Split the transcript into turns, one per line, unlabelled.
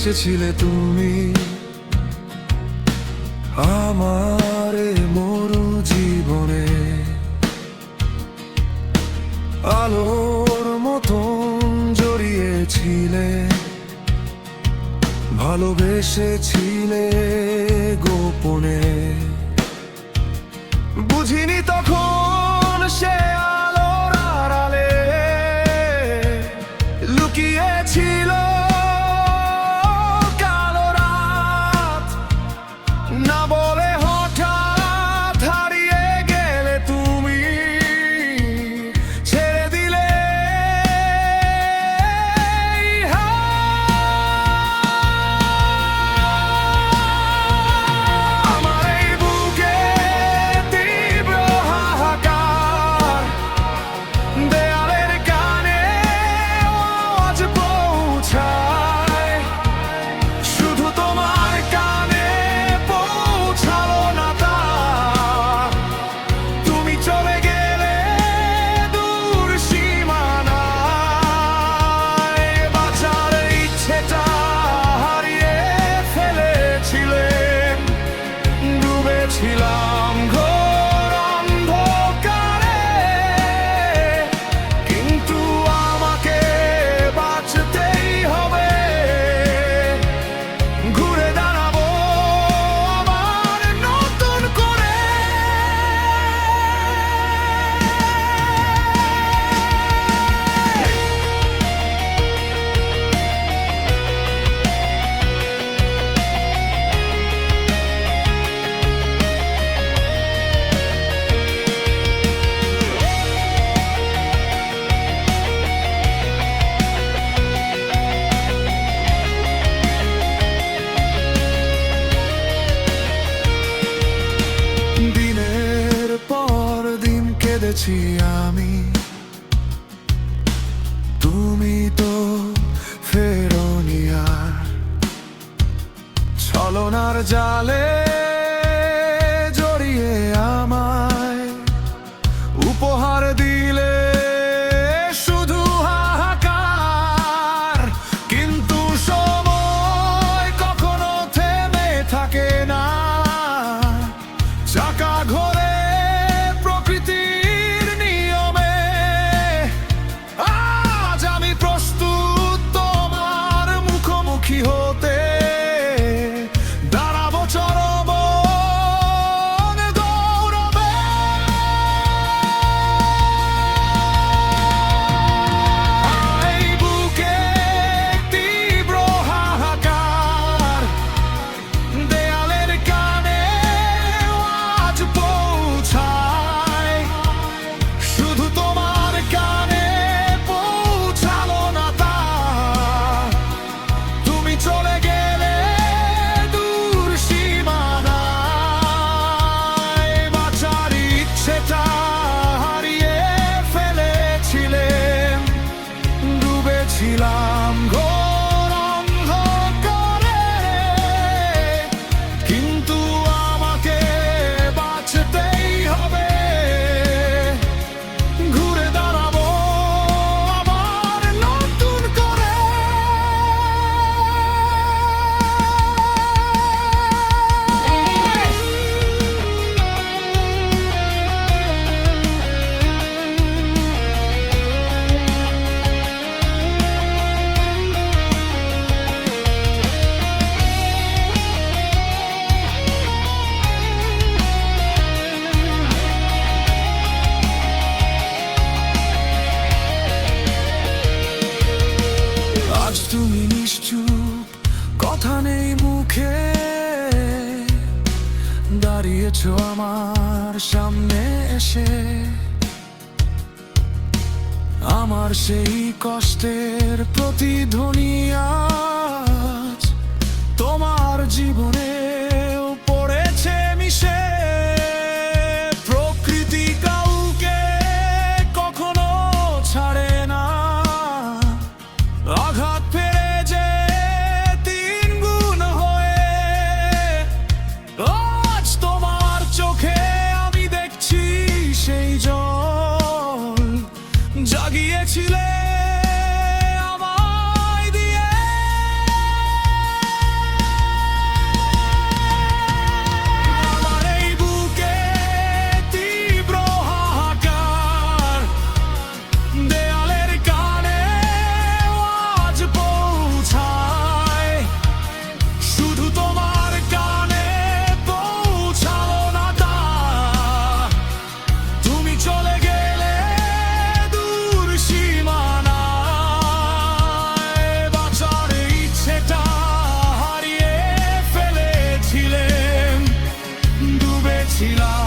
এসেছিলে তুমি আমার মরু জীবনে, আলোর মতন জড়িয়েছিলে, ভালোবেসেছিলে গোপনে। বুঝিনি তখন সে আলোর আড়ালে লুকিয়েছিল কালো রাত। না বলে হঠাৎ হারিয়ে গেলে তুমি, ছেড়ে দিলে আমার এই বুকে তীব্র হাহাকার। দেয়ালের কানে আওয়াজ পৌঁছায়, শুধু তোমার কানে পৌঁছালো না তা। তুমি চলে গেলে দূর সীমানায়, বাঁচার ইচ্ছেটা হারিয়ে ফেলেছিলেন। ডুবেছিলাম ঘোর অন্ধকারে, কিন্তু আমাকে বাঁচতেই হবে। ঘুরে দাঁড়াবো আবার নতুন করে। দিনের পর দিন কেঁদেছি আমি, তুমি তো ফেরোনি আর। ছলনার জালে জড়িয়ে আমায় উপহার দিলে শুধু হাহাকার। কিন্তু সময় কখনো থেমে থাকে না, চাকা ঘোরে প্রকৃতির নিয়মে। আজ আমি প্রস্তুত তোমার মুখোমুখি হতে, দাঁড়াবো চরম গৌরবে। এই বুকে তীব্র হাহাকার, দেয়ালের কানে আওয়াজ পৌঁছায়, শুধু তোমার কানে পৌঁছালো না তা। তুমি চলে গেলে দূর সীমানায়, বাঁচার ইচ্ছেটা হারিয়ে ফেলেছিলেন। ডুবেছিলাম ঘোর অন্ধকারে, কিন্তু আমাকে বাঁচতেই হবে। ঘুরে দাঁড়াবো আবার নতুন করে। আজ তুমি নিশ্চুপ, কথা নেই মুখে, দাঁড়িয়েছো আমার সামনে এসে। আমার সেই কষ্টের প্রতিধ্বনি আজ তোমার জীবনে পড়েছে মিশে। প্রকৃতি কাউকে কখনো ছাড়ে না, আঘাত ফেরে যে তিন গুণ হয়ে। আজ তোমার চোখে আমি দেখছি সেই জল, জাগিয়েছিলে আমায় দিয়ে। ছিলাম